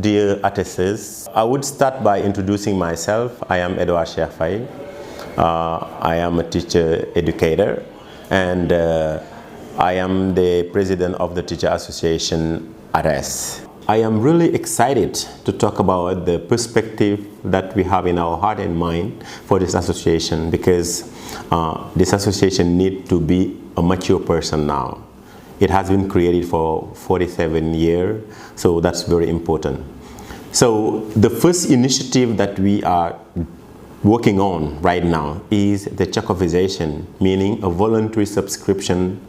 dear ATES. I would start by introducing myself. I am Edouard Cheikh. I am a teacher educator, and I am the president of the Teacher Association ATES. I am really excited to talk about the perspective that we have in our heart and mind for this association, because this association needs to be a mature person now. It has been created for 47 years, so that's very important. So the first initiative that we are working on right now is the Chekhovization, meaning a voluntary subscription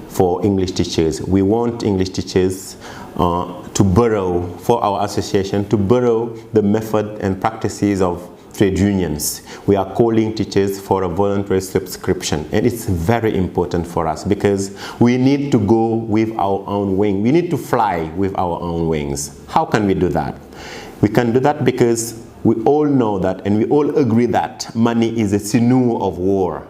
for English teachers. We want English teachers to borrow, for our association, to borrow the method and practices of trade unions. We are calling teachers for a voluntary subscription, and it's very important for us because we need to go with our own wing. We need to fly with our own wings. How can we do that? We can do that because we all know that, and we all agree that money is a sinew of war.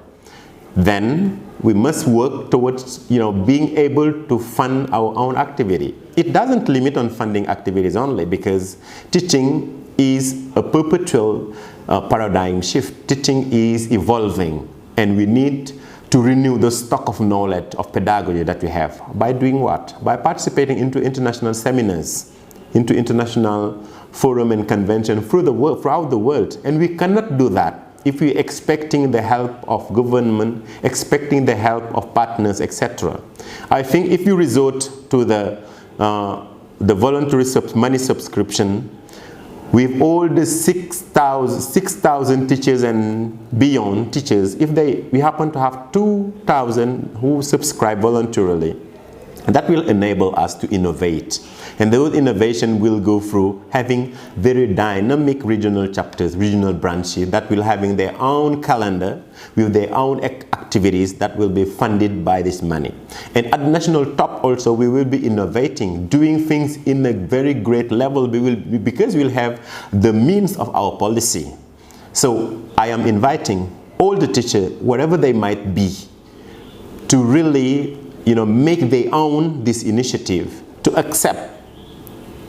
Then we must work towards being able to fund our own activity. It doesn't limit on funding activities only, because teaching is a perpetual paradigm shift. Teaching is evolving, and we need to renew the stock of knowledge of pedagogy that we have. By doing what? By participating into international seminars, into international forum and convention throughout the world. And we cannot do that if we're expecting the help of government, expecting the help of partners, etc. I think if you resort to the voluntary money subscription, with all the 6,000 teachers and beyond teachers, if we happen to have 2,000 who subscribe voluntarily, that will enable us to innovate. And those innovations will go through having very dynamic regional chapters, regional branches that will having their own calendar with their own activities that will be funded by this money. And at the national top also, we will be innovating, doing things in a very great level because we'll have the means of our policy. So I am inviting all the teachers, wherever they might be, to really make their own this initiative, to accept,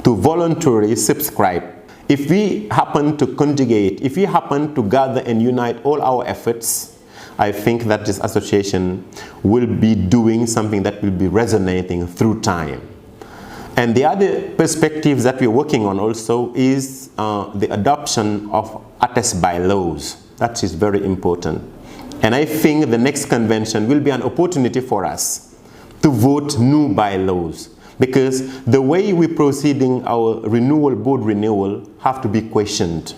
to voluntarily subscribe. If we happen to conjugate, if we happen to gather and unite all our efforts, I think that this association will be doing something that will be resonating through time. And the other perspectives that we're working on also is the adoption of ATES bylaws. That is very important. And I think the next convention will be an opportunity for us to vote new bylaws, because the way we're proceeding our board renewal have to be questioned.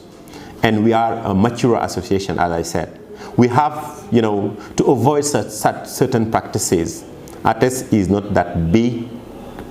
And we are a mature association, as I said. We have, to avoid such certain practices. ATES is not that big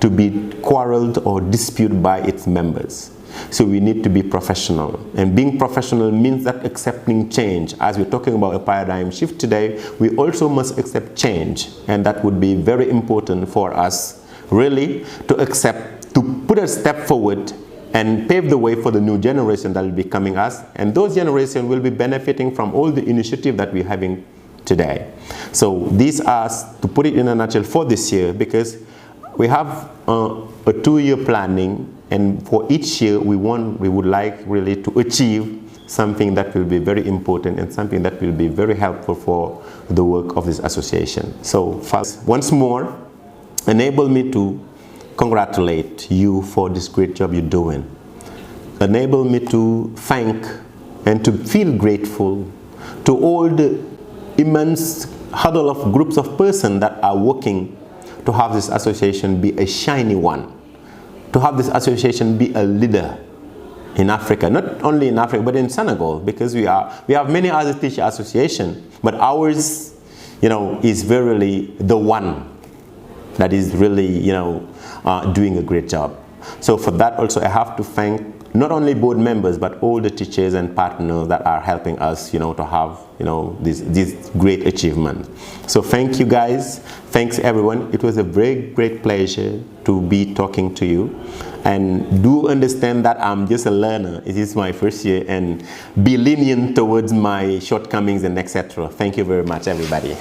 to be quarreled or disputed by its members. So we need to be professional. And being professional means that accepting change. As we're talking about a paradigm shift today, we also must accept change. And that would be very important for us, really, to accept, to put a step forward and pave the way for the new generation that will be coming us. And those generations will be benefiting from all the initiative that we're having today. So these are, to put it in a nutshell, for this year, because we have a 2-year planning, and for each year we would like really to achieve something that will be very important and something that will be very helpful for the work of this association. So first, once more, enable me to congratulate you for this great job you're doing. Enable me to thank and to feel grateful to all the immense huddle of groups of persons that are working to have this association be a shiny one, to have this association be a leader in Africa, not only in Africa, but in Senegal, because we have many other teacher associations, but ours, is verily the one that is really, doing a great job. So for that also, I have to thank not only board members, but all the teachers and partners that are helping us, to have, this great achievement. So thank you guys. Thanks everyone. It was a very great pleasure to be talking to you. And do understand that I'm just a learner. It is my first year, and be lenient towards my shortcomings and etc. Thank you very much, everybody.